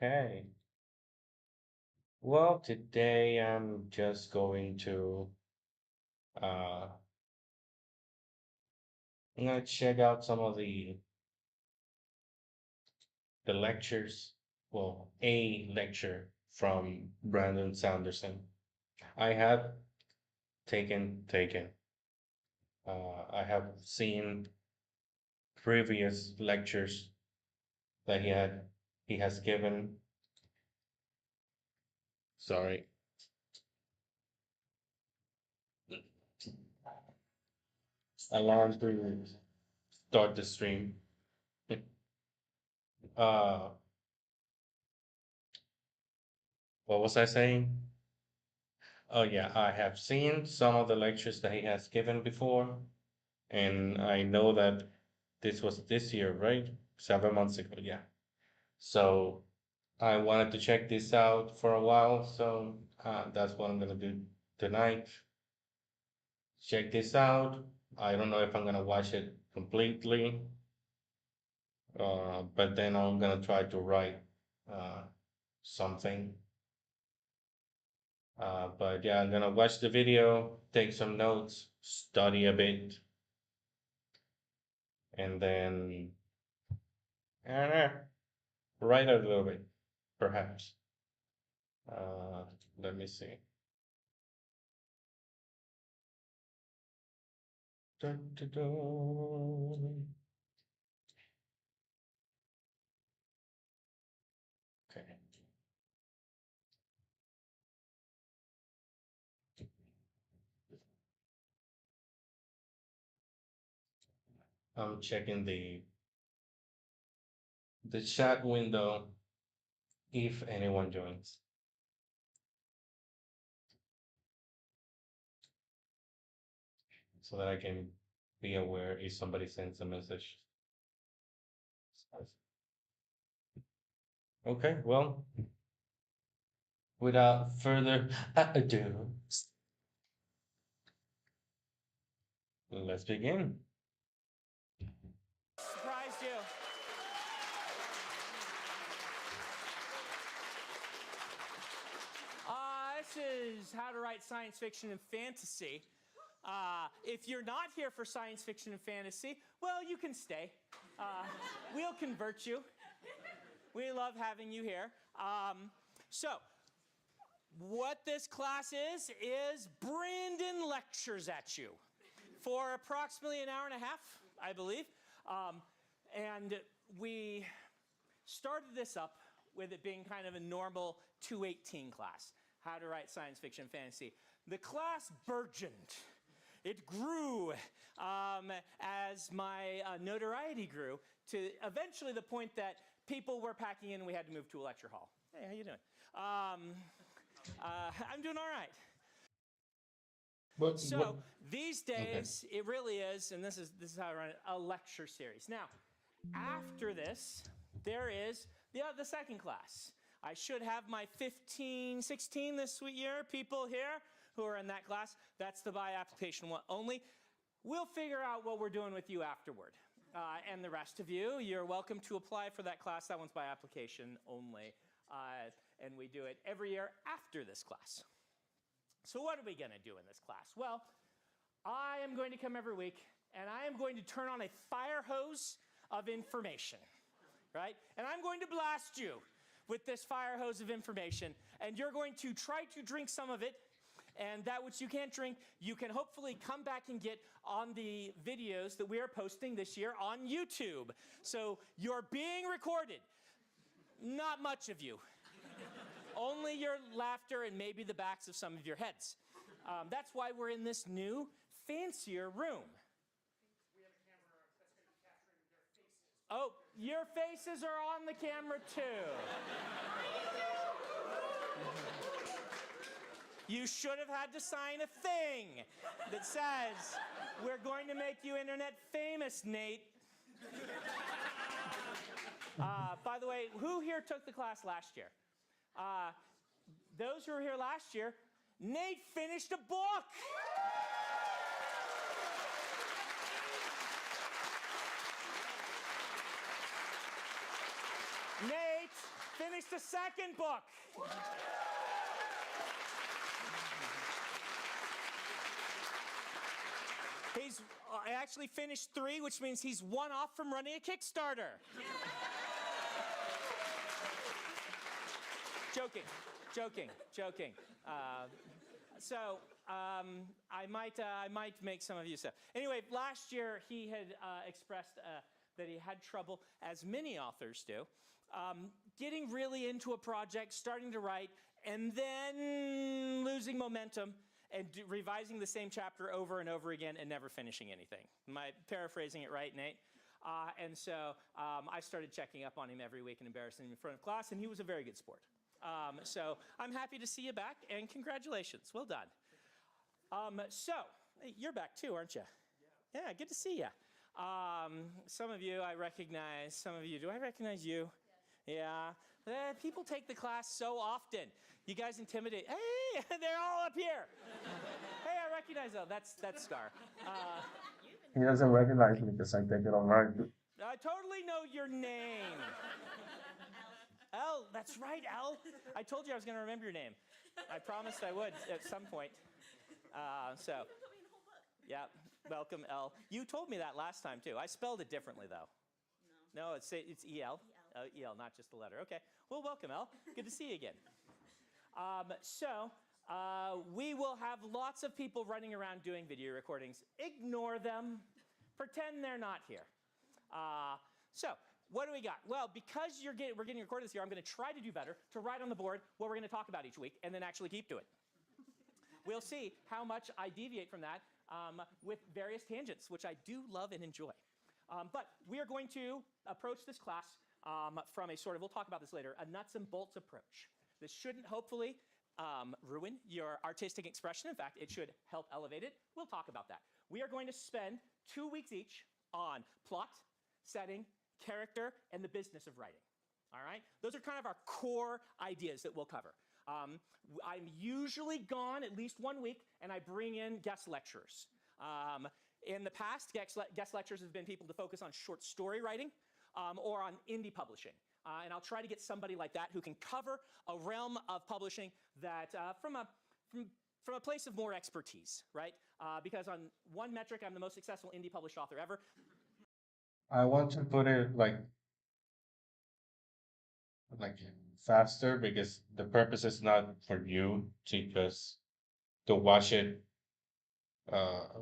Okay. Well, today I'm just going to uh I'm gonna check out some of the lectures. Well, a lecture from Brandon Sanderson. I have taken. I have seen previous lectures that he has given. Sorry, alarm to start the stream. Uh, what was I saying? Oh yeah, I have seen some of the lectures that he has given before, and I know that this was this year, right? 7 months ago, yeah. So I wanted to check this out for a while, so that's what I'm gonna do tonight. Check this out. I don't know if I'm gonna watch it completely, but then I'm gonna try to write uh, something. But yeah, I'm gonna watch the video, take some notes, study a bit, and then uh, write a little bit, perhaps. Uh, Let me see. Dun, dun, dun. Okay, I'm checking the chat window if anyone joins, so that I can be aware if somebody sends a message. Okay, well, without further ado, let's begin. Surprised you. This is How to Write Science Fiction and Fantasy. If you're not here for science fiction and fantasy, well, you can stay. We'll convert you. We love having you here. So, what this class is Brandon lectures at you for approximately an hour and a half, I believe. And we started this up with it being kind of a normal 218 class, how to write science fiction and fantasy. The class burgeoned. It grew as my notoriety grew to eventually the point that people were packing in and we had to move to a lecture hall. Hey, how you doing? I'm doing all right. What? So these Okay. days, it really is, and this is how I run it, a lecture series. Now, after this, there is the second class. I should have my 15, 16 this year people here who are in that class. That's the by application one only. We'll figure out what we're doing with you afterward. And the rest of you, you're welcome to apply for that class. That one's by application only. And we do it every year after this class. So what are we going to do in this class? Well, I am going to come every week, and I am going to turn on a fire hose of information, right? And I'm going to blast you with this fire hose of information, and you're going to try to drink some of it, and that which you can't drink, you can hopefully come back and get on the videos that we are posting this year on YouTube. So you're being recorded. Not much of you. Only your laughter and maybe the backs of some of your heads. That's why we're in this new, fancier room. Oh, your faces are on the camera too. You should have had to sign a thing that says, we're going to make you internet famous, Nate. By the way, who here took the class last year? Those who were here last year, Nate finished a book. Nate finished a second book. He's actually finished 3, which means he's 1 off from running a Kickstarter. Joking. I might make some of you so. Anyway, last year he had expressed that he had trouble, as many authors do, getting really into a project, starting to write, and then losing momentum and revising the same chapter over and over again and never finishing anything. Am I paraphrasing it right, Nate? And so I started checking up on him every week and embarrassing him in front of class, and he was a very good sport. So I'm happy to see you back, and congratulations. Well done. Hey, you're back too, aren't you? Yeah, good to see you. Some of you I recognize. Some of you, do I recognize you? Yeah. People take the class so often. You guys intimidate. Hey, they're all up here. Hey, I recognize them. That's Scar. He doesn't recognize me because I take it online. I totally know your name. Elle, that's right, Elle. I told you I was going to remember your name. I promised I would at some point. Yeah, welcome, Elle. You told me that last time, too. I spelled it differently, though. No, it's E-L? E-L, not just the letter. Okay. Well, welcome, Elle. Good to see you again. We will have lots of people running around doing video recordings. Ignore them. Pretend they're not here. What do we got? Well, because we're getting recorded this year, I'm going to try to do better to write on the board what we're going to talk about each week and then actually keep to it. We'll see how much I deviate from that with various tangents, which I do love and enjoy. But we are going to approach this class from a sort of, we'll talk about this later, a nuts and bolts approach. This shouldn't hopefully ruin your artistic expression. In fact, it should help elevate it. We'll talk about that. We are going to spend 2 weeks each on plot, setting, character, and the business of writing. All right? Those are kind of our core ideas that we'll cover. I'm usually gone at least 1 week, and I bring in guest lecturers. In the past, guest lecturers have been people to focus on short story writing or on indie publishing. And I'll try to get somebody like that who can cover a realm of publishing that from a place of more expertise, right? Because on one metric, I'm the most successful indie published author ever. I want to put it like Faster, because the purpose is not for you to watch it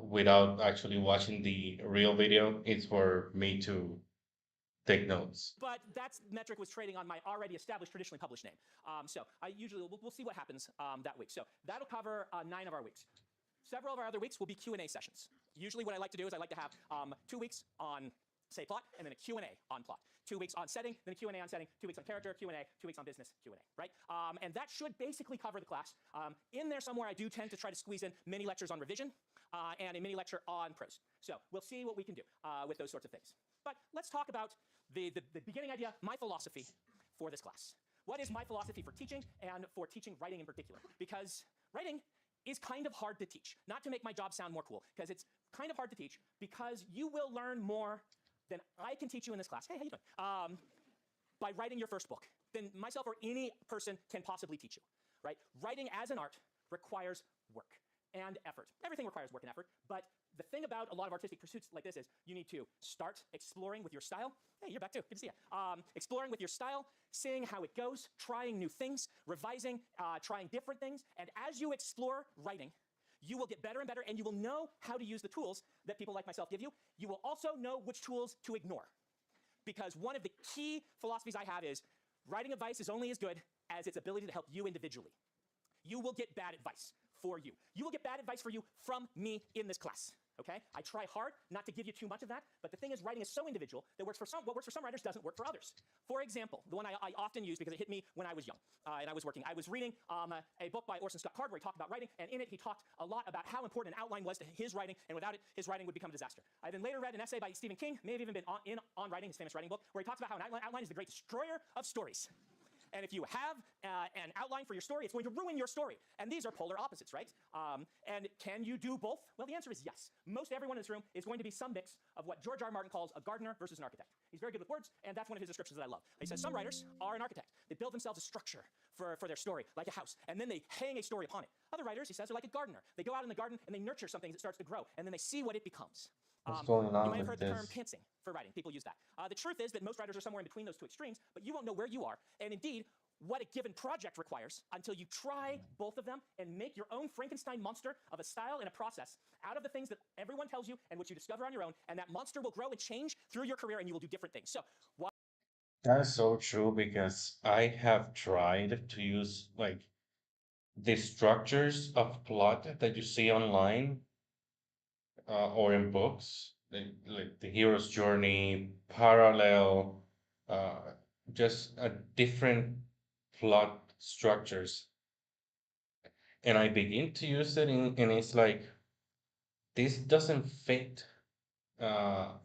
without actually watching the real video. It's for me to take notes. But that metric was trading on my already established, traditionally published name. I usually, we'll see what happens that week. So that'll cover 9 of our weeks. Several of our other weeks will be Q&A sessions. Usually what I like to do is I like to have 2 weeks on, say, plot, and then a Q&A on plot. 2 weeks on setting, then a Q&A on setting, 2 weeks on character, Q&A, 2 weeks on business, Q&A, right? And that should basically cover the class. In there somewhere, I do tend to try to squeeze in mini lectures on revision and a mini lecture on prose. So we'll see what we can do with those sorts of things. But let's talk about the beginning idea, my philosophy for this class. What is my philosophy for teaching and for teaching writing in particular? Because writing is kind of hard to teach. Not to make my job sound more cool, because it's kind of hard to teach because you will learn more than I can teach you in this class. Hey, how you doing? By writing your first book, than myself or any person can possibly teach you, right? Writing as an art requires work and effort. Everything requires work and effort, but the thing about a lot of artistic pursuits like this is you need to start exploring with your style. Hey, you're back too. Good to see you. Exploring with your style, seeing how it goes, trying new things, revising, trying different things. And as you explore writing, you will get better and better, and you will know how to use the tools that people like myself give you. You will also know which tools to ignore. Because one of the key philosophies I have is writing advice is only as good as its ability to help you individually. You will get bad advice for you. You will get bad advice for you from me in this class. Okay? I try hard not to give you too much of that, but the thing is, writing is so individual that what works for some writers doesn't work for others. For example, the one I often use because it hit me when I was young and I was working. I was reading a book by Orson Scott Card where he talked about writing, and in it he talked a lot about how important an outline was to his writing, and without it, his writing would become a disaster. I then later read an essay by Stephen King, may have even been on Writing, his famous writing book, where he talks about how an outline is the great destroyer of stories. And if you have an outline for your story, it's going to ruin your story. And these are polar opposites, right? And can you do both? Well, the answer is yes. Most everyone in this room is going to be some mix of what George R. R. Martin calls a gardener versus an architect. He's very good with words, and that's one of his descriptions that I love. He says some writers are an architect. They build themselves a structure for their story, like a house, and then they hang a story upon it. Other writers, he says, are like a gardener. They go out in the garden and they nurture something that starts to grow, and then they see what it becomes. What's going You on might have with heard the term this? pantsing for writing. People use that. The truth is that most writers are somewhere in between those two extremes, but you won't know where you are. And indeed, what a given project requires until you try both of them and make your own Frankenstein monster of a style and a process out of the things that everyone tells you and what you discover on your own, and that monster will grow and change through your career, and you will do different things. So why That is so true because I have tried to use like the structures of plot that you see online or in books, like the hero's journey, parallel, uh, just a different plot structures, and I begin to use it, and it's like this doesn't fit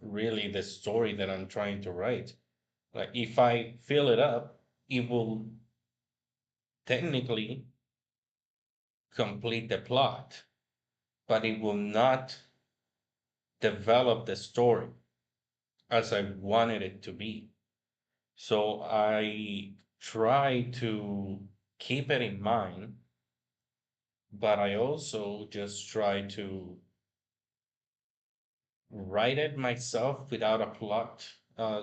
really the story that I'm trying to write. Like if I fill it up, it will technically complete the plot, but it will not develop the story as I wanted it to be. So I try to keep it in mind, but I also just try to write it myself without a plot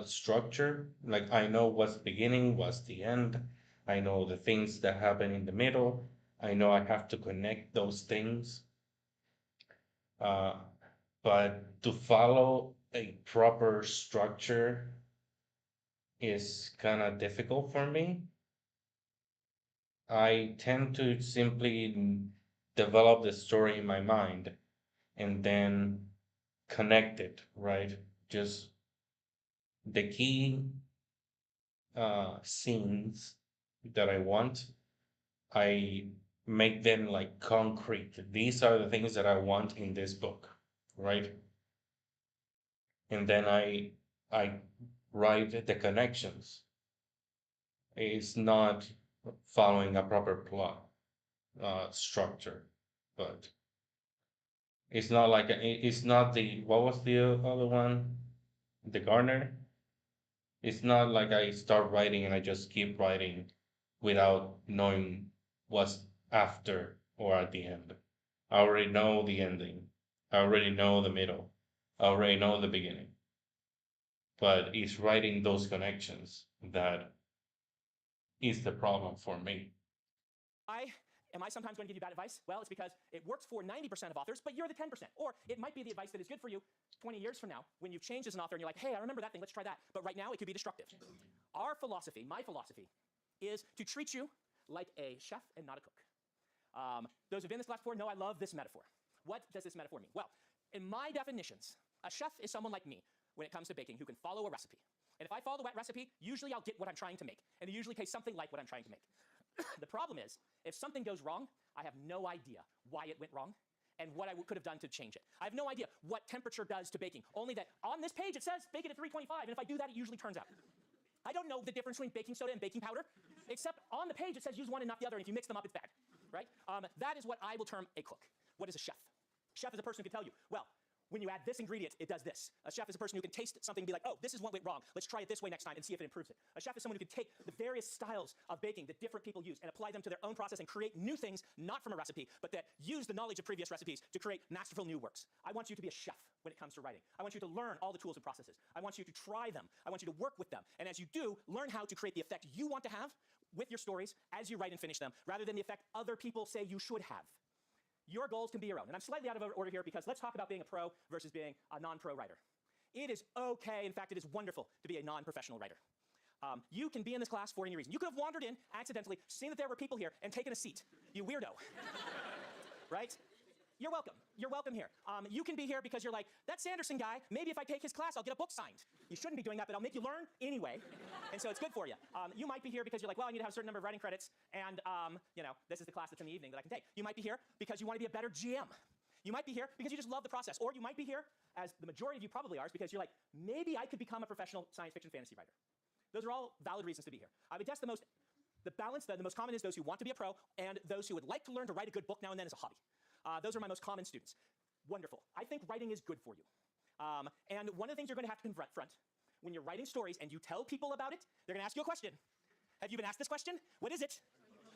structure. Like I know what's the beginning, what's the end. I know the things that happen in the middle. I know I have to connect those things. Uh, but to follow a proper structure is kind of difficult for me. I tend to simply develop the story in my mind and then connect it, right? Just the key scenes that I want, I make them like concrete. These are the things that I want in this book, right? And then I write the connections. It's not following a proper plot structure, but it's not like it's not the what was the other one, the Garner. It's not like I start writing and I just keep writing without knowing what's after or at the end. I already know the ending. I already know the middle. I already know the beginning. But it's writing those connections that is the problem for me. Why am I sometimes going to give you bad advice? Well, it's because it works for 90% of authors, but you're the 10%. Or it might be the advice that is good for you 20 years from now when you've changed as an author and you're like, hey, I remember that thing, let's try that. But right now it could be destructive. Our philosophy, my philosophy, is to treat you like a chef and not a cook. Those who've been in this class before know I love this metaphor. What does this metaphor mean? Well, in my definitions, a chef is someone like me when it comes to baking who can follow a recipe. And if I follow that recipe, usually I'll get what I'm trying to make. And it usually tastes something like what I'm trying to make. The problem is, if something goes wrong, I have no idea why it went wrong and what I could have done to change it. I have no idea what temperature does to baking, only that on this page it says bake it at 325, and if I do that, it usually turns out. I don't know the difference between baking soda and baking powder, except on the page it says use one and not the other, and if you mix them up, it's bad, right? That is what I will term a cook. What is a chef? Chef is a person who can tell you, well, when you add this ingredient, it does this. A chef is a person who can taste something and be like, oh, this is what went wrong. Let's try it this way next time and see if it improves it. A chef is someone who can take the various styles of baking that different people use and apply them to their own process and create new things, not from a recipe, but that use the knowledge of previous recipes to create masterful new works. I want you to be a chef when it comes to writing. I want you to learn all the tools and processes. I want you to try them. I want you to work with them. And as you do, learn how to create the effect you want to have with your stories as you write and finish them, rather than the effect other people say you should have. Your goals can be your own. And I'm slightly out of order here because let's talk about being a pro versus being a non-pro writer. It is okay, in fact, it is wonderful to be a non-professional writer. You can be in this class for any reason. You could have wandered in accidentally, seen that there were people here, and taken a seat. You weirdo. Right? You're welcome. You're welcome here. You can be here because you're like, that Sanderson guy, maybe if I take his class, I'll get a book signed. You shouldn't be doing that, but I'll make you learn anyway. And so it's good for you. You might be here because you're like, well, I need to have a certain number of writing credits, and this is the class that's in the evening that I can take. You might be here because you want to be a better GM. You might be here because you just love the process. Or you might be here, as the majority of you probably are, is because you're like, maybe I could become a professional science fiction fantasy writer. Those are all valid reasons to be here. I would guess the The balance, the most common is those who want to be a pro and those who would like to learn to write a good book now and then as a hobby. Those are my most common students. Wonderful. I think writing is good for you. And one of the things you're going to have to confront when you're writing stories and you tell people about it, they're going to ask you a question. Have you been asked this question? What is it?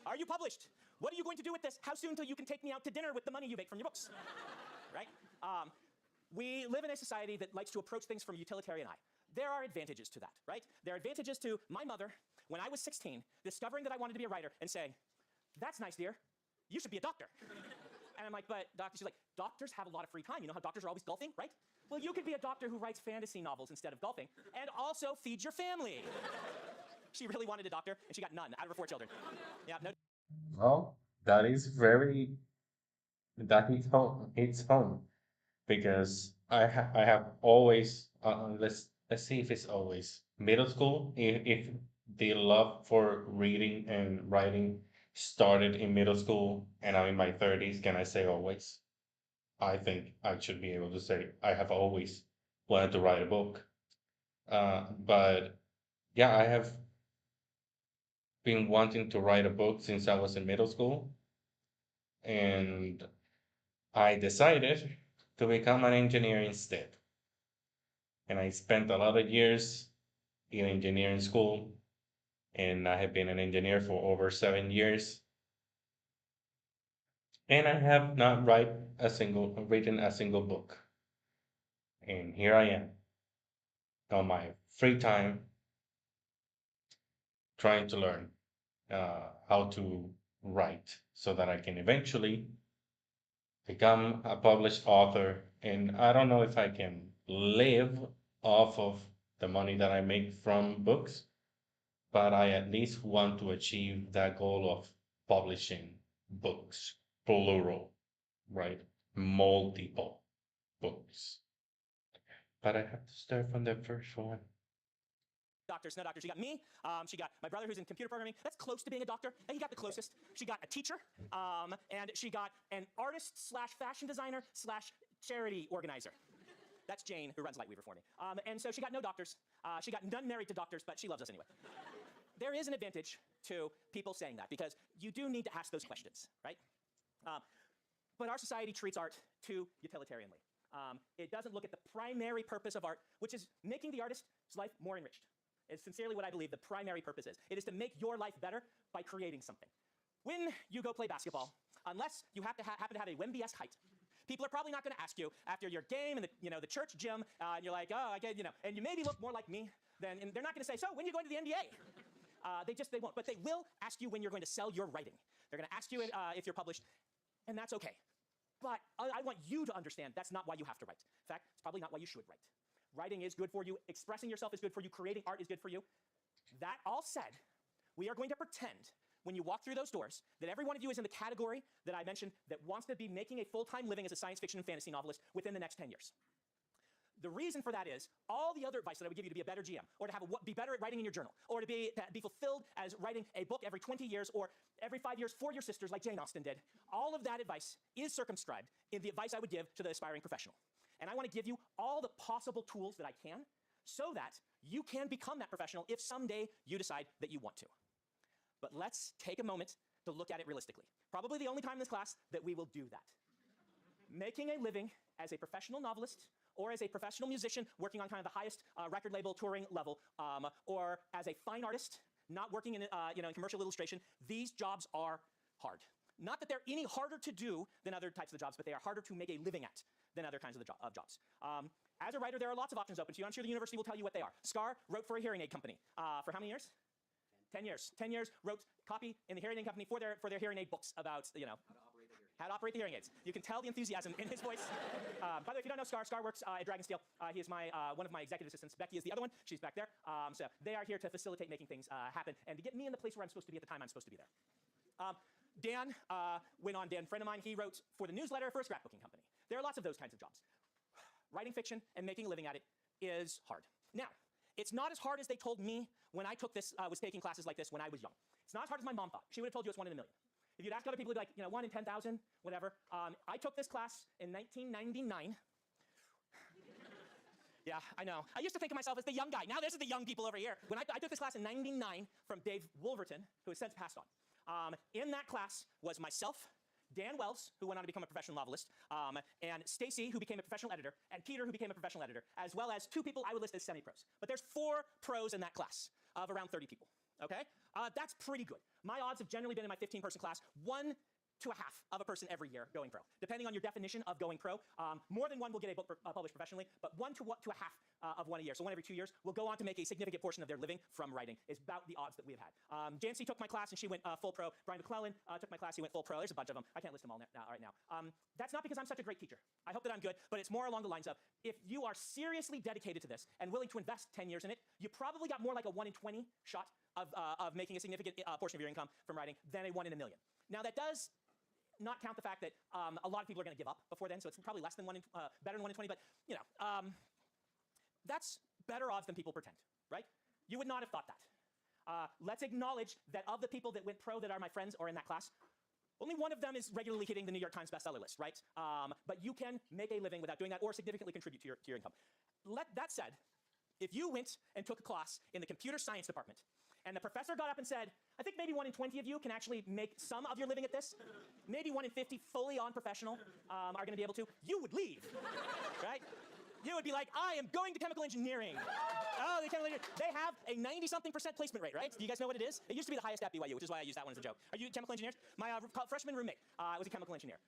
Are you published? What are you going to do with this? How soon till you can take me out to dinner with the money you make from your books? Right? We live in a society that likes to approach things from a utilitarian eye. There are advantages to that, right? There are advantages to my mother, when I was 16, discovering that I wanted to be a writer and saying, that's nice, dear. You should be a doctor. And I'm like, but doctor, she's like, doctors have a lot of free time. You know how doctors are always golfing, right? Well, you could be a doctor who writes fantasy novels instead of golfing and also feeds your family. She really wanted a doctor, and she got none out of her 4 children. Yeah, no. Well, that is very, that hits home because I have always, let's see if it's always middle school, if the love for reading and writing started in middle school and I'm in my 30s, can I say always? I think I should be able to say I have always wanted to write a book. But yeah, I have been wanting to write a book since I was in middle school, and I decided to become an engineer instead. And I spent a lot of years in engineering school, and I have been an engineer for over 7 years. And I have not written a single book. And here I am on my free time trying to learn how to write so that I can eventually become a published author. And I don't know if I can live off of the money that I make from books, but I at least want to achieve that goal of publishing books, plural, right? Multiple books. But I have to start from the first one. Doctors, no doctors. She got me. She got my brother who's in computer programming. That's close to being a doctor. And he got the closest. She got a teacher. And she got an artist slash fashion designer slash charity organizer. That's Jane, who runs Lightweaver for me. And so she got no doctors. She got none married to doctors, but she loves us anyway. There is an advantage to people saying that because you do need to ask those questions, right? But our society treats art too utilitarianly. It doesn't look at the primary purpose of art, which is making the artist's life more enriched. It's sincerely what I believe the primary purpose is. It is to make your life better by creating something. When you go play basketball, unless you have to happen to have a Wemby-esque height, people are probably not going to ask you after your game in the church gym, and you're like, oh, I get, and you maybe look more like me than, and they're not going to say, so when are you going to the NBA? They won't, but they will ask you when you're going to sell your writing. They're going to ask you if you're published, and that's okay. But I want you to understand that's not why you have to write. In fact, it's probably not why you should write. Writing is good for you. Expressing yourself is good for you. Creating art is good for you. That all said, we are going to pretend when you walk through those doors that every one of you is in the category that I mentioned that wants to be making a full-time living as a science fiction and fantasy novelist within the next 10 years. The reason for that is all the other advice that I would give you to be a better GM or to be better at writing in your journal or to be fulfilled as writing a book every 20 years or every 5 years for your sisters like Jane Austen did, all of that advice is circumscribed in the advice I would give to the aspiring professional. And I want to give you all the possible tools that I can so that you can become that professional if someday you decide that you want to. But let's take a moment to look at it realistically. Probably the only time in this class that we will do that. Making a living as a professional novelist or as a professional musician working on kind of the highest record label touring level, or as a fine artist not working in commercial illustration, these jobs are hard. Not that they're any harder to do than other types of jobs, but they are harder to make a living at than other kinds of jobs. As a writer, there are lots of options open to you. I'm sure the university will tell you what they are. Scar wrote for a hearing aid company. For how many years? 10 years. 10 years, wrote copy in the hearing aid company for their hearing aid books about, how to operate the hearing aids. You can tell the enthusiasm in his voice. By the way, if you don't know Scar works at Dragonsteel. He is one of my executive assistants. Becky is the other one. She's back there. So they are here to facilitate making things happen and to get me in the place where I'm supposed to be at the time I'm supposed to be there. Dan went on. Dan, friend of mine, he wrote for the newsletter for a scrapbooking company. There are lots of those kinds of jobs. Writing fiction and making a living at it is hard. Now, it's not as hard as they told me when I was taking classes like this when I was young. It's not as hard as my mom thought. She would have told you it's 1 in a million. If you'd ask other people, it'd be like, 1 in 10,000, whatever. I took this class in 1999. Yeah, I know. I used to think of myself as the young guy. Now this is the young people over here. When I took this class in '99 from Dave Wolverton, who has since passed on. In that class was myself, Dan Wells, who went on to become a professional novelist, and Stacy, who became a professional editor, and Peter, who became a professional editor, as well as 2 people I would list as semi-pros. But there's 4 pros in that class of around 30 people, okay? That's pretty good. My odds have generally been in my 15-person class, 1 to a half of a person every year going pro. Depending on your definition of going pro, more than 1 will get a book published professionally, but 1 to a half of 1 a year, so 1 every 2 years, will go on to make a significant portion of their living from writing, is about the odds that we have had. Jancy took my class and she went full pro. Brian McClellan took my class, he went full pro. There's a bunch of them. I can't list them all right now. That's not because I'm such a great teacher. I hope that I'm good, but it's more along the lines of, if you are seriously dedicated to this and willing to invest 10 years in it, you probably got more like a 1 in 20 shot of making a significant portion of your income from writing than a 1 in a million. Now that does not count the fact that a lot of people are going to give up before then, so it's probably less than better than 1 in 20, but you know, that's better odds than people pretend, right? You would not have thought that. Let's acknowledge that of the people that went pro that are my friends or in that class, only 1 of them is regularly hitting the New York Times bestseller list, right? But you can make a living without doing that or significantly contribute to your income. That said, if you went and took a class in the computer science department and the professor got up and said, I think maybe 1 in 20 of you can actually make some of your living at this, maybe 1 in 50 fully on-professional are going to be able to, you would leave, right? You would be like, I am going to chemical engineering. Oh, the chemical engineering. They have a 90-something% placement rate, right? Do you guys know what it is? It used to be the highest at BYU, which is why I use that one as a joke. Are you chemical engineers? My freshman roommate was a chemical engineer.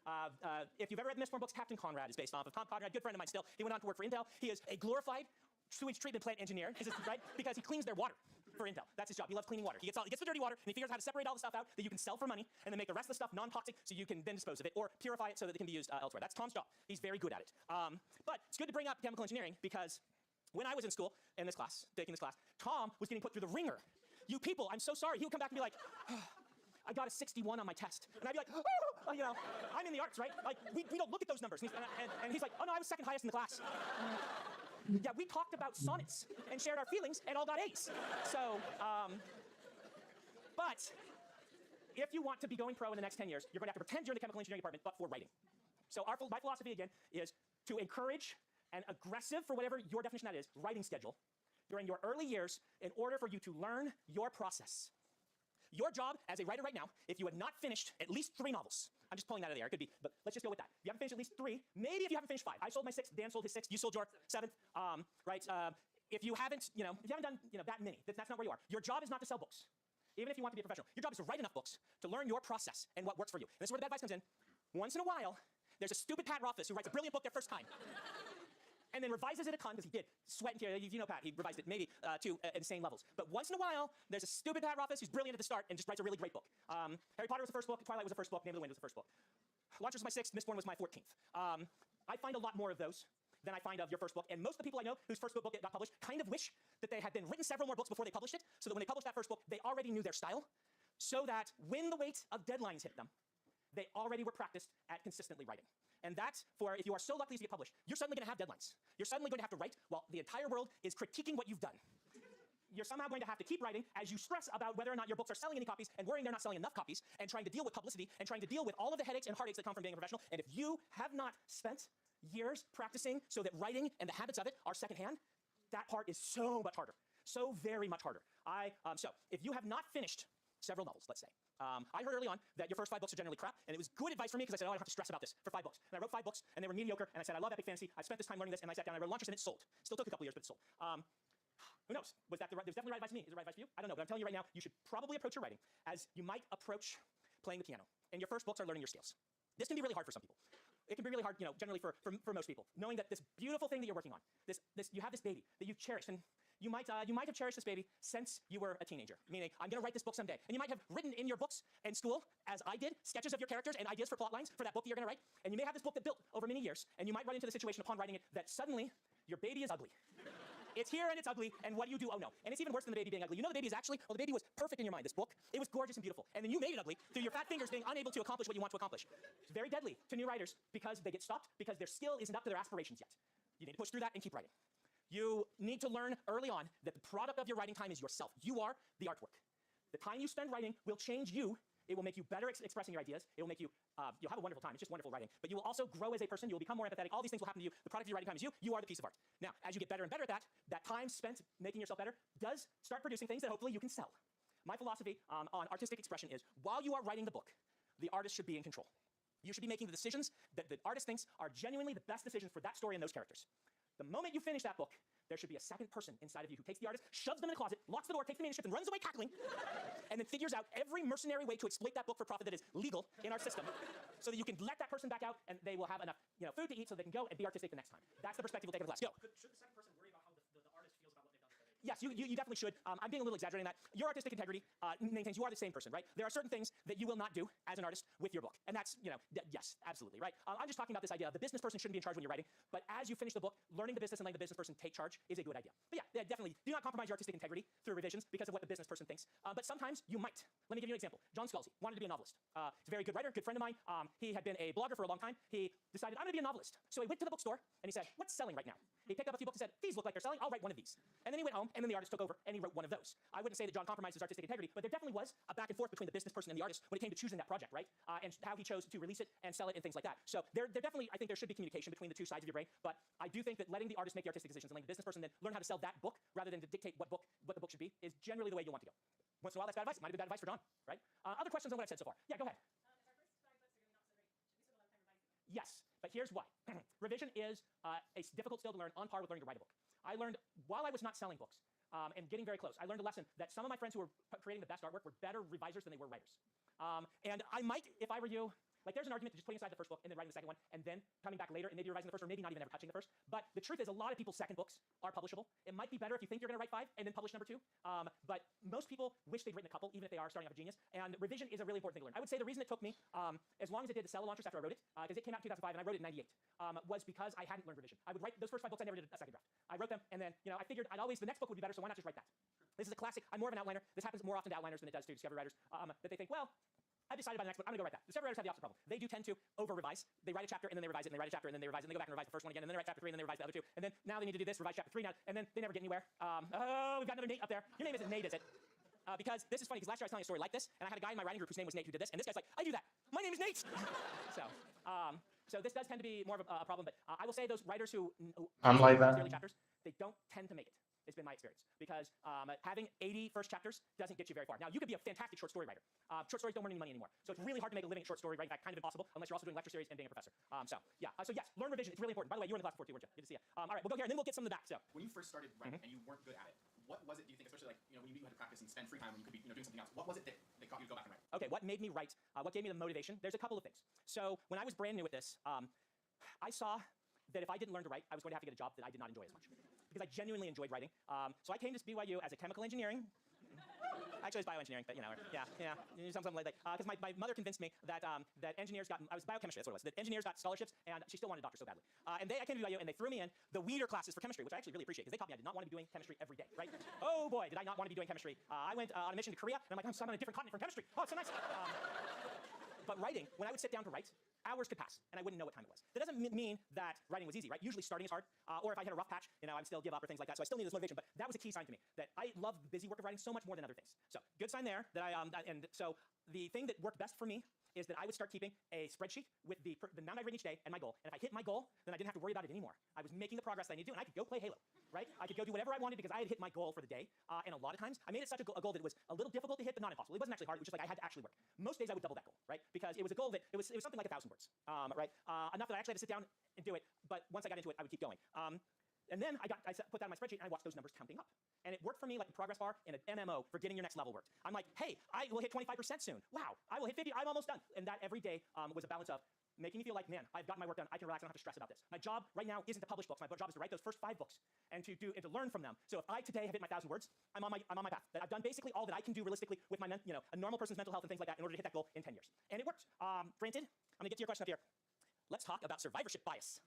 If you've ever read the Mistborn books, Captain Conrad is based off of Tom Conrad, good friend of mine still. He went on to work for Intel. He is a glorified sewage treatment plant engineer, right? Because he cleans their water for Intel. That's his job. He loves cleaning water. He gets the dirty water, and he figures out how to separate all the stuff out that you can sell for money, and then make the rest of the stuff non-toxic so you can then dispose of it, or purify it so that it can be used elsewhere. That's Tom's job. He's very good at it. But it's good to bring up chemical engineering because when I was in school, in this class, taking this class, Tom was getting put through the ringer. You people, I'm so sorry. He would come back and be like, I got a 61 on my test. And I'd be like, oh, you know, I'm in the arts, right? Like, we don't look at those numbers. And he's like, oh no, I was second highest in the class. Yeah, we talked about sonnets and shared our feelings and all got A's. So, but if you want to be going pro in the next 10 years, you're going to have to pretend you're in the chemical engineering department, but for writing. So my philosophy, again, is to encourage an aggressive, for whatever your definition of that is, writing schedule during your early years in order for you to learn your process. Your job as a writer right now, if you had not finished at least 3 novels, I'm just pulling that out of the air, it could be, but let's just go with that. If you haven't finished at least 3, maybe if you haven't finished 5. I sold my 6th, Dan sold his 6th, you sold your 7th, right? If you haven't done, that many, that's not where you are. Your job is not to sell books, even if you want to be a professional. Your job is to write enough books to learn your process and what works for you. And this is where the bad advice comes in. Once in a while, there's a stupid Pat Rothfuss who writes a brilliant book their first time. And then revises it a ton, because he did sweat and tears. You know Pat, he revised it maybe to insane levels. But once in a while, there's a stupid Pat Rothfuss who's brilliant at the start and just writes a really great book. Harry Potter was the first book, Twilight was the first book, Name of the Wind was the first book. Launcher was my 6th, Mistborn was my 14th. I find a lot more of those than I find of your first book. And most of the people I know whose first book got published kind of wish that they had been written several more books before they published it, so that when they published that first book, they already knew their style, so that when the weight of deadlines hit them, they already were practiced at consistently writing. And that's for, if you are so lucky to get published, you're suddenly going to have deadlines. You're suddenly going to have to write while the entire world is critiquing what you've done. You're somehow going to have to keep writing as you stress about whether or not your books are selling any copies and worrying they're not selling enough copies and trying to deal with publicity and trying to deal with all of the headaches and heartaches that come from being a professional. And if you have not spent years practicing so that writing and the habits of it are secondhand, that part is so much harder. So very much harder. So if you have not finished several novels, let's say. I heard early on that your first 5 books are generally crap, and it was good advice for me because I said, oh, I don't have to stress about this for 5 books. And I wrote 5 books, and they were mediocre, and I said, I love epic fantasy. I've spent this time learning this, and I sat down, and I wrote Launchers, and it sold. Still took a couple years, but it sold. Who knows? Was that there's definitely right advice for me. Is it right advice for you? I don't know, but I'm telling you right now, you should probably approach your writing as you might approach playing the piano. And your first books are learning your scales. This can be really hard for some people. It can be really hard, generally for most people, knowing that this beautiful thing that you're working on, you have this baby that you've cherished, and you might have cherished this baby since you were a teenager, meaning, I'm going to write this book someday. And you might have written in your books in school, as I did, sketches of your characters and ideas for plot lines for that book that you're going to write. And you may have this book that built over many years, and you might run into the situation upon writing it that suddenly your baby is ugly. It's here and it's ugly, and what do you do? Oh no. And it's even worse than the baby being ugly. You know the baby is actually, well, the baby was perfect in your mind, this book. It was gorgeous and beautiful. And then you made it ugly through your fat fingers being unable to accomplish what you want to accomplish. It's very deadly to new writers because they get stopped because their skill isn't up to their aspirations yet. You need to push through that and keep writing. You need to learn early on that the product of your writing time is yourself. You are the artwork. The time you spend writing will change you. It will make you better expressing your ideas. It will make you you'll have a wonderful time. It's just wonderful writing. But you will also grow as a person. You will become more empathetic. All these things will happen to you. The product of your writing time is you. You are the piece of art. Now, as you get better and better at that, that time spent making yourself better does start producing things that hopefully you can sell. My philosophy on artistic expression is while you are writing the book, the artist should be in control. You should be making the decisions that the artist thinks are genuinely the best decisions for that story and those characters. The moment you finish that book, there should be a second person inside of you who takes the artist, shoves them in the closet, locks the door, takes the manuscript, and runs away cackling, and then figures out every mercenary way to exploit that book for profit that is legal in our system, so that you can let that person back out and they will have enough food to eat so they can go and be artistic the next time. That's the perspective we'll take in the class. Go. Should the second person worry about how the artist feels about what they've done? Yes, you definitely should. I'm being a little exaggerating that. Your artistic integrity maintains you are the same person, right? There are certain things that you will not do as an artist with your book. And that's, yes, absolutely, right? I'm just talking about this idea of the business person shouldn't be in charge when you're writing, but as you finish the book, learning the business and letting the business person take charge is a good idea. But yeah, definitely, do not compromise your artistic integrity through revisions because of what the business person thinks. But sometimes you might. Let me give you an example. John Scalzi wanted to be a novelist. He's a very good writer, good friend of mine. He had been a blogger for a long time. He decided, I'm going to be a novelist. So he went to the bookstore and he said, what's selling right now? He picked up a few books and said, these look like they're selling. I'll write one of these. And then he went home, and then the artist took over, and he wrote one of those. I wouldn't say that John compromised his artistic integrity, but there definitely was a back and forth between the business person and the artist when it came to choosing that project, right? And how he chose to release it and sell it and things like that. So there definitely, I think there should be communication between the two sides of your brain, but I do think that letting the artist make the artistic decisions and letting the business person then learn how to sell that book rather than to dictate what the book should be is generally the way you want to go. Once in a while, that's bad advice. It might be bad advice for John, right? Other questions on what I've said so far? Yeah, go ahead. Yes, but here's why. Revision is a difficult skill to learn on par with learning to write a book. I learned while I was not selling books and getting very close, I learned a lesson that some of my friends who were creating the best artwork were better revisers than they were writers. And I might, if I were you, like there's an argument to just putting aside the first book and then writing the second one and then coming back later and maybe revising the first or maybe not even ever touching the first. But the truth is a lot of people's second books are publishable. It might be better if you think you're going to write 5 and then publish number 2. But most people wish they'd written a couple, even if they are starting off a genius. And revision is a really important thing to learn. I would say the reason it took me as long as it did to sell a launch after I wrote it, because it came out in 2005 and I wrote it in 98, was because I hadn't learned revision. I would write those first 5 books, I never did a second draft. I wrote them and then I figured the next book would be better, so why not just write that? This is a classic. I'm more of an outliner. This happens more often to outliners than it does to discovery writers, that they think, well, I've decided by the next book, I'm gonna go write that. Discovery writers have the opposite problem. They do tend to over-revise. They write a chapter, and then they revise it, and they write a chapter, and then they revise it, and they go back and revise the first one again, and then they write chapter 3, and then they revise the other 2, and then now they need to do this, revise chapter 3 now, and then they never get anywhere. Oh, we've got another Nate up there. Your name isn't Nate, is it? Because this is funny, because last year I was telling a story like this, and I had a guy in my writing group whose name was Nate who did this, and this guy's like, I do that. My name is Nate. So this does tend to be more of a problem, but I will say those writers who I'm like that. early chapters, they don't tend to make it. It's been my experience because having 80 first chapters doesn't get you very far. Now, you could be a fantastic short story writer. Short stories don't earn any money anymore. So it's really hard to make a living at short story writing. In fact, kind of impossible unless you're also doing lecture series and being a professor. So yes, learn revision. It's really important. By the way, you were in the class before too, weren't you? Good to see you. All right, we'll go here and then we'll get some in the back. So when you first started writing and you weren't good at it, what was it, do you think, especially like, when you had to practice and spend free time when you could be, doing something else, what was it that got you to go back and write? Okay, what made me write? What gave me the motivation? There's a couple of things. So when I was brand new at this, I saw that if I didn't learn to write, I was going to have to get a job that I did not enjoy as much. Because I genuinely enjoyed writing. So I came to BYU as a chemical engineering. Actually, it's bioengineering, but something like that. Because my mother convinced me that that engineers got, I was biochemistry, that's what it was, that engineers got scholarships, and she still wanted a doctor so badly. And I came to BYU, and they threw me in the weeder classes for chemistry, which I actually really appreciate, because they taught me I did not want to be doing chemistry every day, right? Oh boy, did I not want to be doing chemistry. I went on a mission to Korea, and I'm like, I'm on a different continent from chemistry. Oh, it's so nice. But writing, when I would sit down to write, hours could pass, and I wouldn't know what time it was. That doesn't mean that writing was easy, right? Usually starting is hard, or if I hit a rough patch, I would still give up or things like that. So I still need this motivation, but that was a key sign to me, that I love the busy work of writing so much more than other things. So good sign there, that and so the thing that worked best for me is that I would start keeping a spreadsheet with the amount I'd written each day and my goal. And if I hit my goal, then I didn't have to worry about it anymore. I was making the progress that I needed to do, and I could go play Halo, right? I could go do whatever I wanted because I had hit my goal for the day. And a lot of times, I made it such a goal that it was a little difficult to hit, but not impossible. It wasn't actually hard. It was just like I had to actually work. Most days I would double that goal, right? Because it was a goal that it was something like 1,000 words, right? Enough that I actually had to sit down and do it. But once I got into it, I would keep going. And then I put that in my spreadsheet, and I watched those numbers counting up. And it worked for me like the progress bar in an MMO for getting your next level worked. I'm like, hey, I will hit 25% soon. Wow, I will hit 50. I'm almost done. And that every day was a balance of making me feel like, man, I've got my work done. I can relax. I don't have to stress about this. My job right now isn't to publish books. My job is to write those first 5 books and to learn from them. So if I today have hit my 1,000 words, I'm on my path. I've done basically all that I can do realistically with my a normal person's mental health and things like that in order to hit that goal in 10 years. And it worked. Granted, I'm gonna get to your question up here. Let's talk about survivorship bias.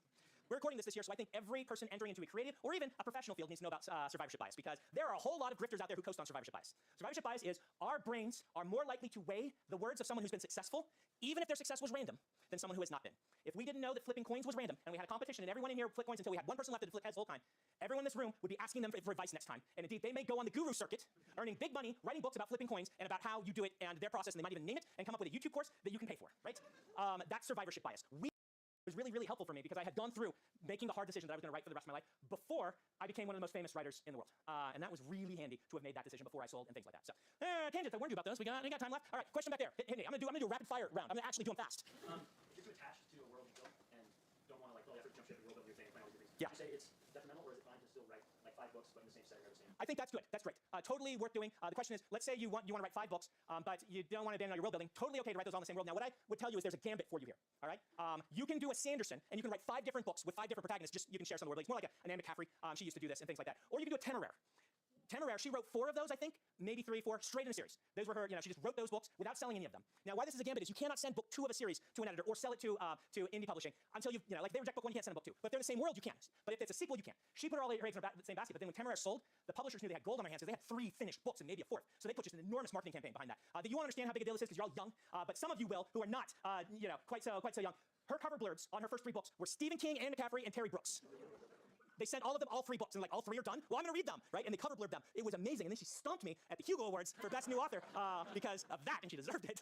We're recording this year, so I think every person entering into a creative or even a professional field needs to know about survivorship bias, because there are a whole lot of grifters out there who coast on survivorship bias. Survivorship bias is our brains are more likely to weigh the words of someone who's been successful, even if their success was random, than someone who has not been. If we didn't know that flipping coins was random, and we had a competition, and everyone in here would flip coins until we had one person left to flip heads the whole time, everyone in this room would be asking them for advice next time. And indeed, they may go on the guru circuit, earning big money, writing books about flipping coins and about how you do it and their process, and they might even name it and come up with a YouTube course that you can pay for, right? That's survivorship bias. It was really, really helpful for me because I had gone through making the hard decision that I was going to write for the rest of my life before I became one of the most famous writers in the world. And that was really handy to have made that decision before I sold and things like that. So, tangents, I warned you about those. We got time left. All right, question back there. Hit me. I'm gonna do a rapid fire round. I'm gonna actually do them fast. If you're too attached to a world you built and don't want to all the effort jump ship to the world building you're saying, plan all these things, Yeah. would you say it's detrimental, or is it fine to still write like 5 books but in the same setting or the same? I think that's good. That's great. Totally worth doing. The question is, let's say you want to write 5 books, but you don't want to abandon all your world building. Totally okay to write those all in the same world. Now, what I would tell you is there's a gambit for you here. All right. You can do a Sanderson, and you can write 5 different books with 5 different protagonists. Just you can share some of the world. It's more like an Anne McCaffrey. She used to do this and things like that. Or you can do a Temeraire. Temeraire, she wrote 4 of those, I think, maybe 3, 4, straight in a series. Those were her, she just wrote those books without selling any of them. Now, why this is a gambit is you cannot send book 2 of a series to an editor or sell it to indie publishing until you, like they reject book 1, you can't send them book 2. But if they're in the same world, you can. But if it's a sequel, you can. She put all her eggs in the same basket, but then when Temeraire sold, the publishers knew they had gold on their hands because they had 3 finished books and maybe a 4th. So they put just an enormous marketing campaign behind that. You won't understand how big a deal this is because you're all young, but some of you will who are not, quite so young. Her cover blurbs on her first 3 books were Stephen King, Anne McCaffrey, and Terry Brooks. They sent all of them, all 3 books, and like, all 3 are done? Well, I'm gonna read them, right? And they cover blurb them. It was amazing. And then she stumped me at the Hugo Awards for Best New Author because of that, and she deserved it.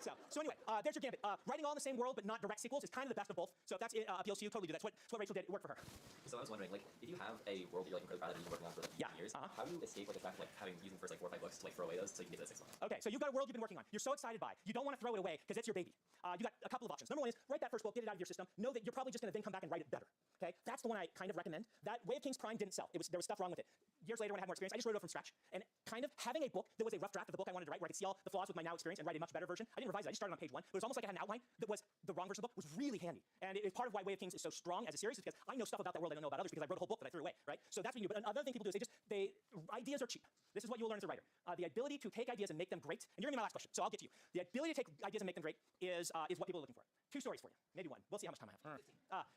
So anyway, there's your gambit. Writing all in the same world, but not direct sequels is kind of the best of both. So if that appeals to you, totally do that. That's what Rachel did. It worked for her. So I was wondering, like, if you have a world that you're like incredibly proud of and you've been working on for like years, how do you escape like the fact of like having using the first like 4 or 5 books to like throw away those so you can get to the 6th one? Okay, so you've got a world you've been working on. You're so excited by. You don't want to throw it away because it's your baby. You got a couple of options. Number 1 is write that first book, get it out of your system. Know that you're probably just going to then come back and write it better. Okay, that's the one I kind of recommend. That Way of King's Prime didn't sell. There was stuff wrong with it. Years later, when I had more experience, I just wrote it from scratch. And kind of having a book that was a rough draft of the book I wanted to write, where I could see all the flaws with my now experience and write a much better version. I didn't revise it. I just started on page 1. But it was almost like I had an outline that was the wrong version of the book. Was really handy. And it is part of why Way of Kings is so strong as a series, is because I know stuff about that world I don't know about others because I wrote a whole book that I threw away, right? So that's what you do. But another thing people do is ideas are cheap. This is what you'll learn as a writer. The ability to take ideas and make them great. And you're gonna be my last question, so I'll get to you. The ability to take ideas and make them great is what people are looking for. 2 stories for you, maybe 1. We'll see how much time I have.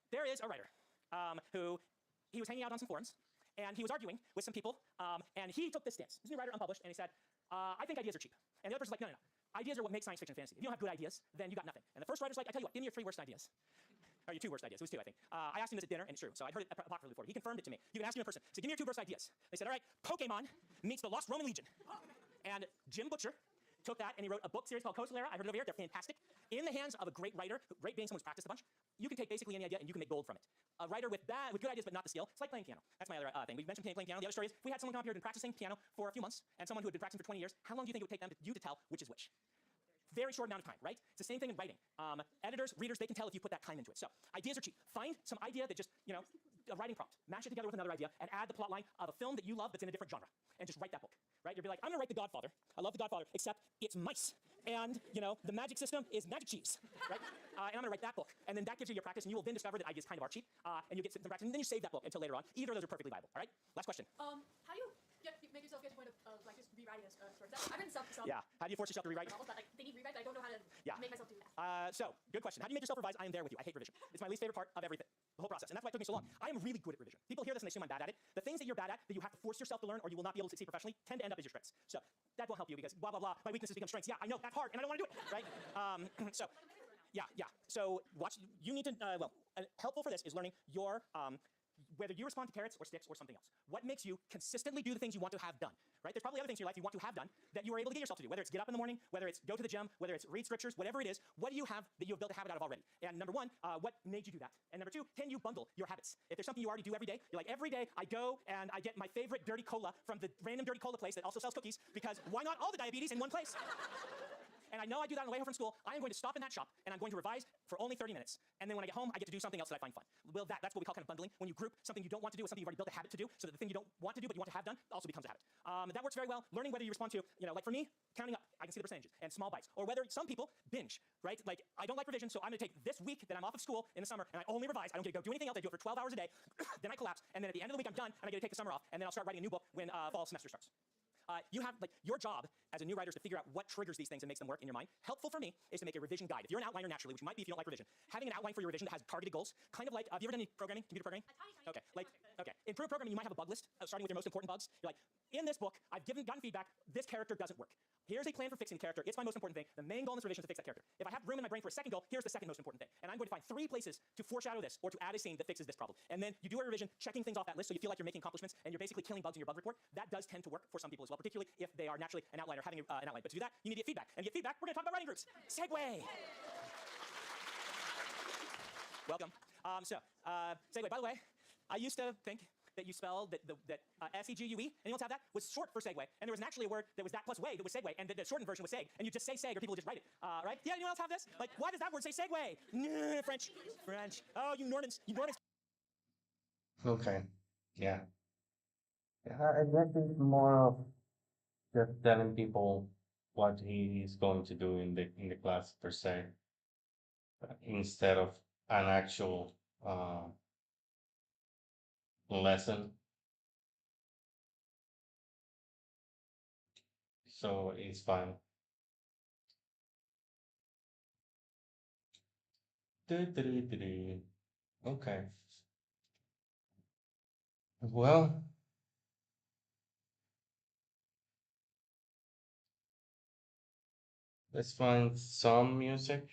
There is a writer who he was hanging out on some forums, and he was arguing with some people, and he took this stance. He's a new writer, unpublished, and he said, I think ideas are cheap. And the other person's like, no. Ideas are what makes science fiction fantasy. If you don't have good ideas, then you got nothing. And the first writer's like, I tell you what, give me your 3 worst ideas. Or your 2 worst ideas. It was 2, I think. I asked him this at dinner, and it's true. So I'd heard it apocryphally before. He confirmed it to me. You can ask him in person. So give me your 2 worst ideas. They said, all right, Pokemon meets the Lost Roman Legion. And Jim Butcher took that and he wrote a book series called Coastal Era. I heard it over here. They're fantastic. In the hands of a great writer, great being someone who's practiced a bunch, you can take basically any idea and you can make gold from it. A writer with good ideas but not the skill, it's like playing piano. That's my other thing. We mentioned playing piano. The other story is if we had someone come up here who had been practicing piano for a few months and someone who had been practicing for 20 years, how long do you think it would take you to tell which is which? Very short amount of time, right? It's the same thing in writing. Editors, readers, they can tell if you put that time into it. So ideas are cheap. Find some idea that just, a writing prompt. Mash it together with another idea and add the plot line of a film that you love that's in a different genre. And just write that book, right? You'll be like, I'm gonna write The Godfather. I love The Godfather, except it's mice. And, the magic system is magic cheese, right? And I'm gonna write that book. And then that gives you your practice, and you will then discover that ideas kind of are cheap. And you get some practice, and then you save that book until later on. Either of those are perfectly viable, all right? Last question. How do you make yourself get to the point of like just rewriting a story? I've written stuff. Yeah. How do you force yourself to rewrite? Novels, but like they need rewrite, but I don't know how to make myself do that. So, good question. How do you make yourself revise? I am there with you. I hate revision. It's my least favorite part of everything, the whole process. And that's why it took me so long. I am really good at revision. People hear this and they assume I'm bad at it. The things that you're bad at, that you have to force yourself to learn or you will not be able to succeed professionally, tend to end up as your strengths. So, that won't help you because blah, blah, blah. My weaknesses become strengths. Yeah, I know. That's hard and I don't want to do it, right? Yeah. So, you need to, helpful for this is learning your, whether you respond to carrots or sticks or something else. What makes you consistently do the things you want to have done, right? There's probably other things in your life you want to have done that you were able to get yourself to do, whether it's get up in the morning, whether it's go to the gym, whether it's read scriptures, whatever it is, what do you have that you have built a habit out of already? And number 1, what made you do that? And number 2, can you bundle your habits? If there's something you already do every day, you're like, every day I go and I get my favorite dirty cola from the random dirty cola place that also sells cookies, because why not all the diabetes in one place? And I know I do that on the way home from school. I am going to stop in that shop, and I'm going to revise for only 30 minutes. And then when I get home, I get to do something else that I find fun. Well, that's what we call kind of bundling, when you group something you don't want to do with something you've already built a habit to do, so that the thing you don't want to do but you want to have done also becomes a habit. That works very well. Learning whether you respond to, like for me, counting up, I can see the percentages, and small bites. Or whether some people binge, right? Like, I don't like revision, so I'm gonna take this week that I'm off of school in the summer, and I only revise. I don't get to go do anything else. I do it for 12 hours a day. Then I collapse, and then at the end of the week, I'm done, and I get to take the summer off, and then I'll start writing a new book when fall semester starts. You have, like, your job as a new writer is to figure out what triggers these things and makes them work in your mind. Helpful for me is to make a revision guide. If you're an outliner naturally, which you might be if you don't like revision, having an outline for your revision that has targeted goals, kind of like, have you ever done any programming, computer programming? Okay, like, okay. In programming, you might have a bug list, starting with your most important bugs. You're like, in this book, I've gotten feedback, this character doesn't work. Here's a plan for fixing the character. It's my most important thing. The main goal in this revision is to fix that character. If I have room in my brain for a second goal, here's the second most important thing. And I'm going to find 3 places to foreshadow this or to add a scene that fixes this problem. And then you do a revision, checking things off that list so you feel like you're making accomplishments and you're basically killing bugs in your bug report. That does tend to work for some people as well, particularly if they are naturally an outliner having an outline. But to do that, you need to get feedback. And to get feedback, we're going to talk about writing groups. Segue! Welcome. Segue, by the way, I used to think that you spelled that S-E-G-U-E, anyone else have that? Was short for segue. And there was actually a word that was that plus way that was segue, and the shortened version was seg. And you just say seg, or people would just write it, right? Yeah, anyone else have this? Like, why does that word say segue? French. Oh, you Normans. Okay. Yeah. I guess it's more of just telling people what he is going to do in the class per se, instead of an actual lesson. So it's fine. Du-du-du-du-du. Okay. Well, let's find some music.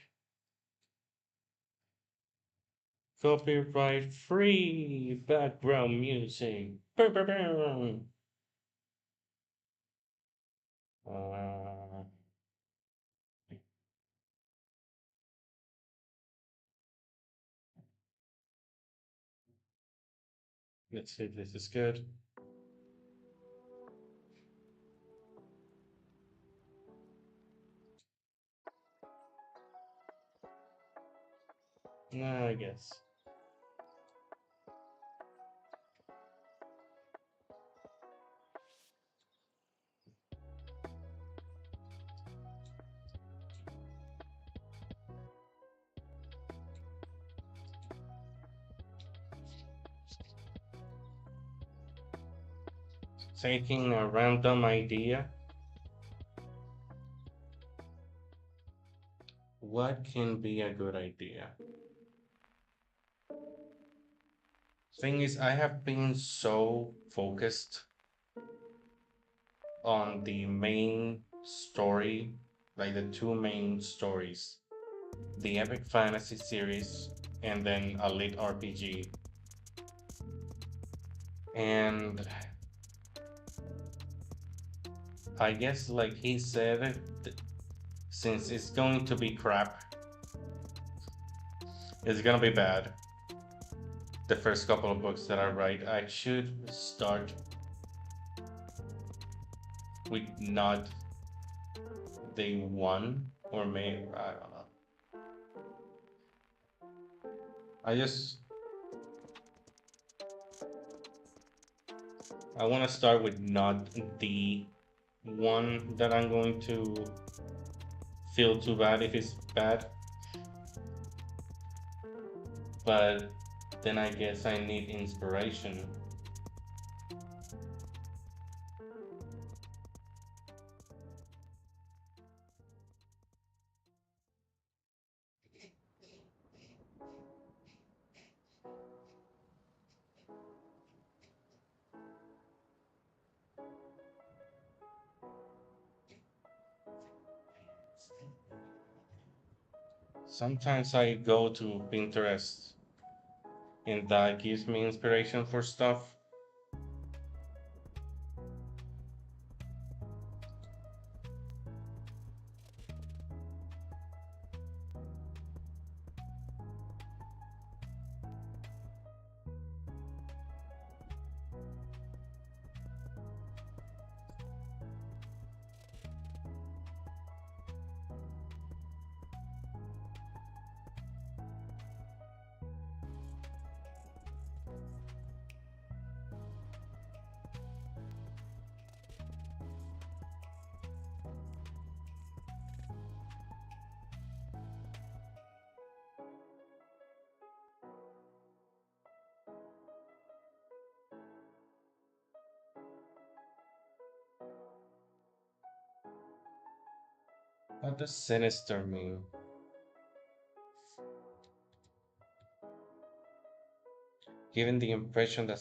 Copyright free background music. Boom, boom, boom. Uh, let's see if this is good. I guess. Taking a random idea. What can be a good idea? Thing is, I have been so focused on the main story, like the 2 main stories, the epic fantasy series and then a lit RPG. And I guess, like he said, since it's going to be crap, it's gonna be bad. The first couple of books that I write, I should start with not day 1, or maybe, I don't know. I want to start with not the one that I'm going to feel too bad if it's bad. But then I guess I need inspiration. Sometimes I go to Pinterest and that gives me inspiration for stuff. What does sinister mean? Giving the impression that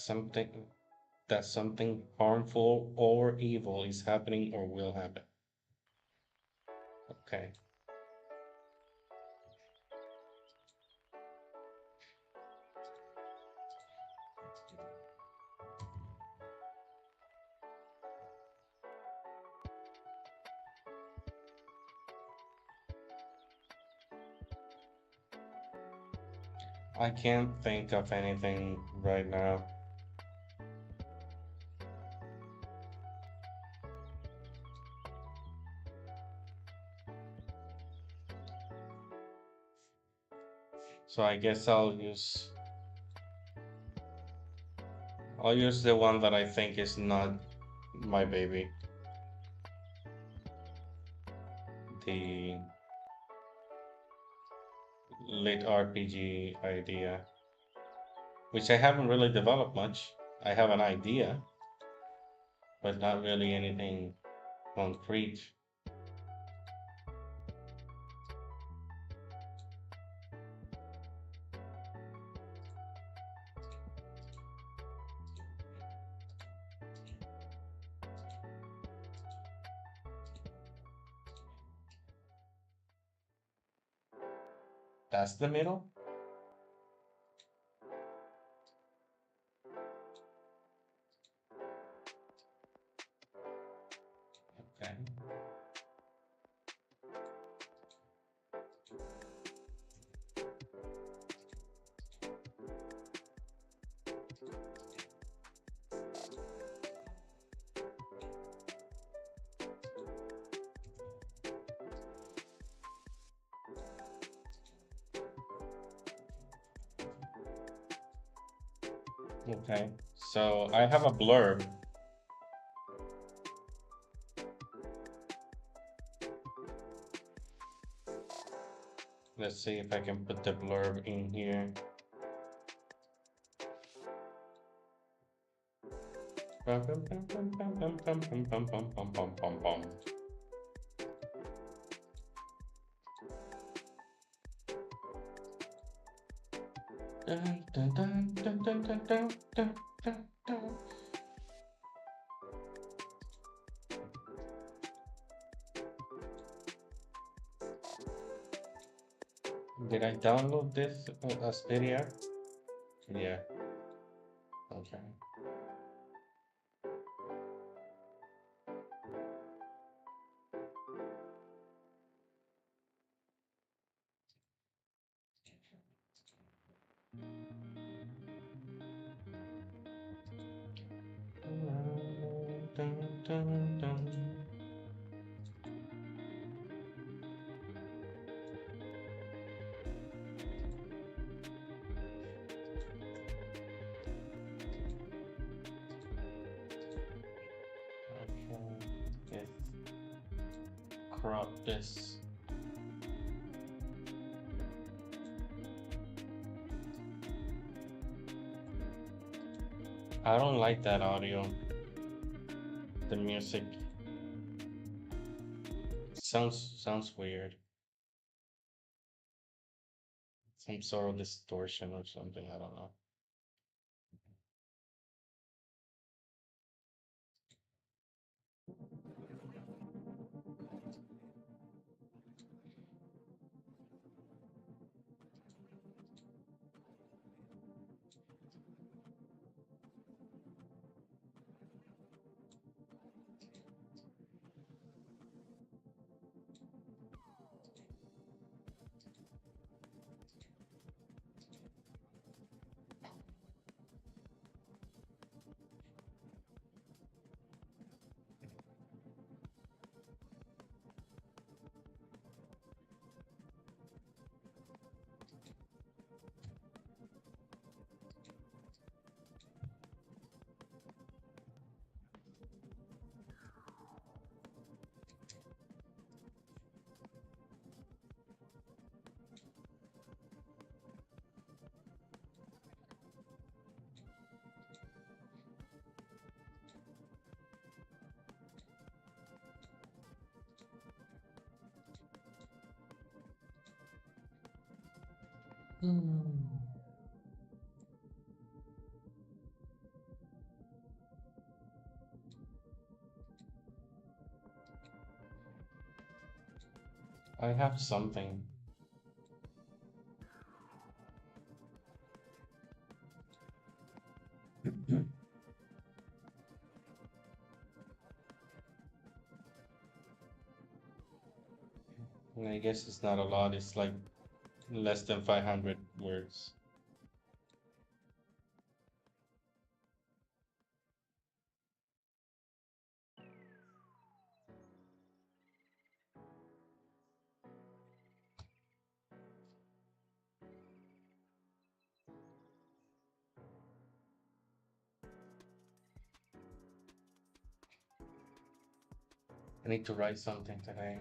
something harmful or evil is happening or will happen. Okay. I can't think of anything right now. So I guess I'll use the one that I think is not my baby. The lit RPG idea, which I haven't really developed much. I have an idea, but not really anything concrete. That's the middle? Okay. Okay. So I have a blurb. Let's see if I can put the blurb in here. Dun, dun, dun, dun, dun, dun, dun, dun, dun, dun. Did I download this as PDF? Yeah. Okay. Dun, dun, dun. Okay. Yes. Crop this. I don't like that audio. The music sounds weird. Some sort of distortion or something. I don't know. Hmm. I have something. I guess it's not a lot. It's like less than 500 words. I need to write something today.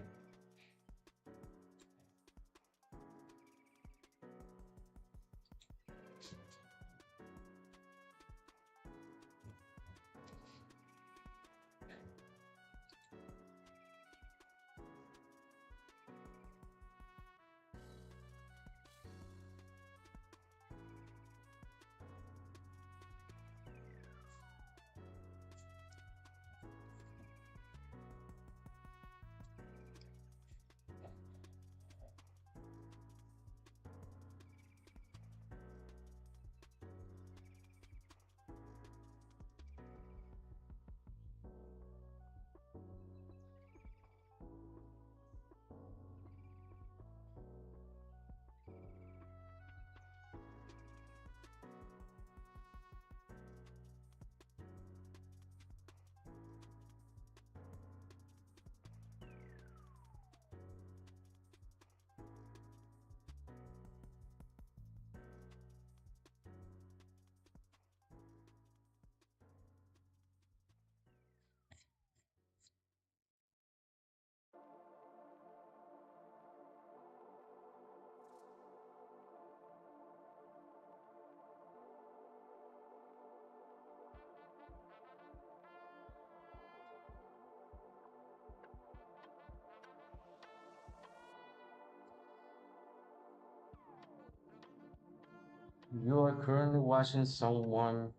You are currently watching someone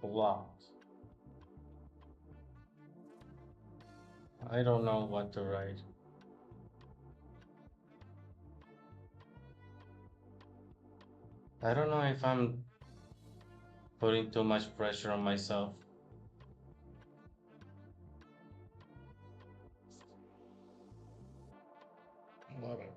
blocked. I don't know what to write. I don't know if I'm putting too much pressure on myself. Whatever.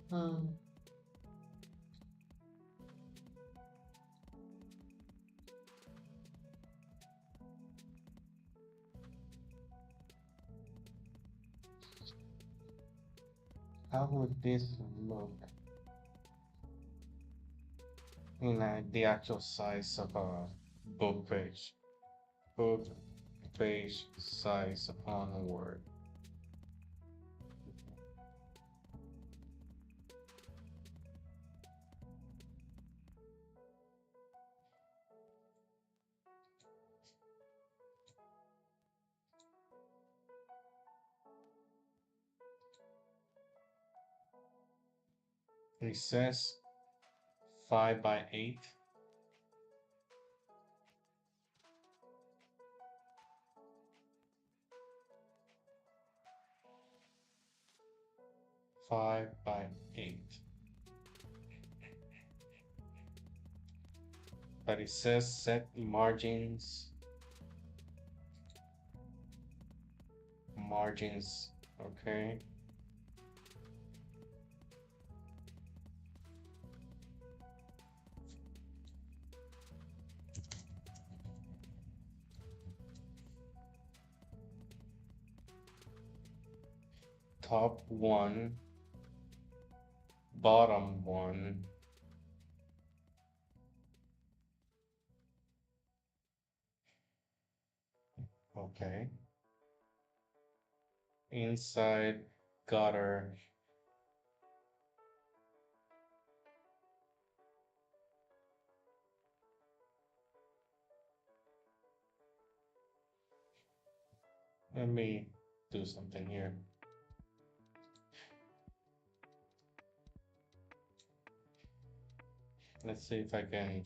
Hmm. How would this look in the actual size of a book page? Book page size on Word. It says 5 by 8. 5 by 8. But it says set margins. Margins, okay. Top one, bottom one. Okay. Inside gutter. Let me do something here. Let's see if I can.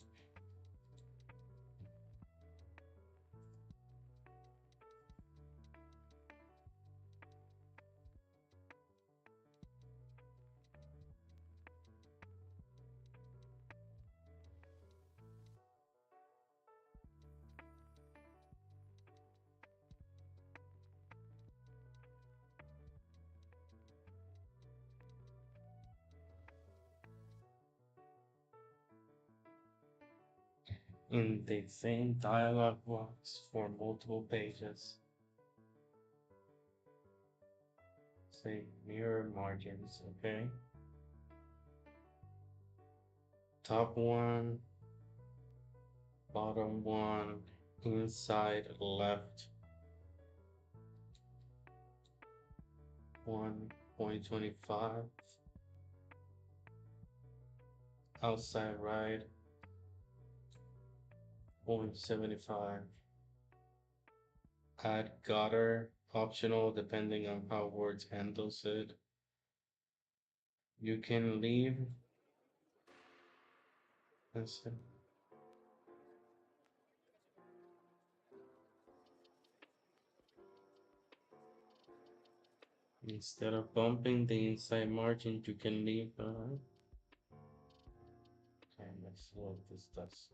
In the same dialog box for multiple pages. Say mirror margins, okay. Top one, bottom one, inside left 1.25, outside right 0.75. Add gutter, optional depending on how Word handles it. You can leave. Let's see. Instead of bumping the inside margin, you can leave. Okay, let's see what this does.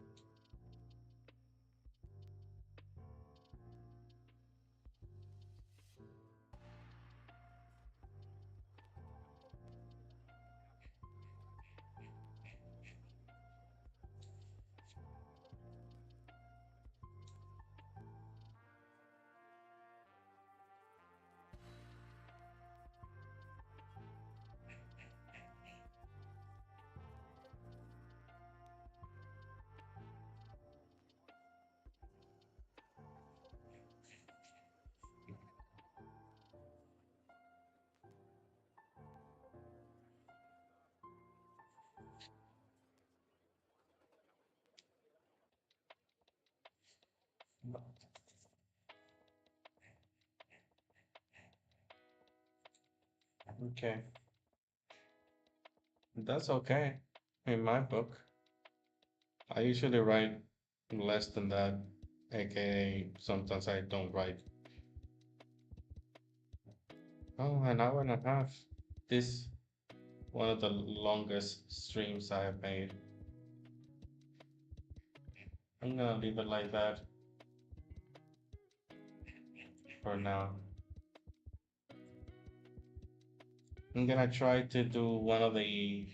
Okay, that's okay. In my book, I usually write less than that, aka sometimes I don't write. Oh, an hour and a half. This one of the longest streams I have made. I'm gonna leave it like that for now. I'm gonna try to do one of the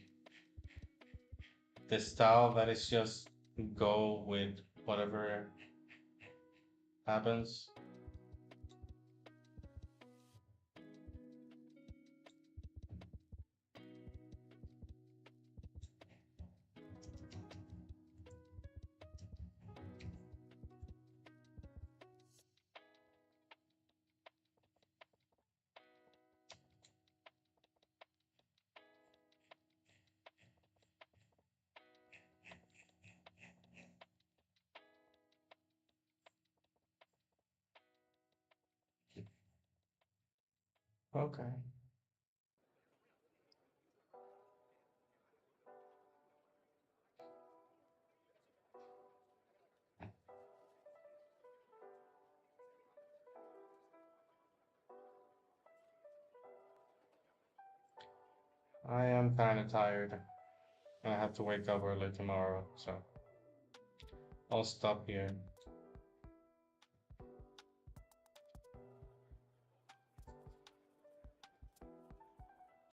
style that is just go with whatever happens. Okay. I am kind of tired. I have to wake up early tomorrow, so I'll stop here.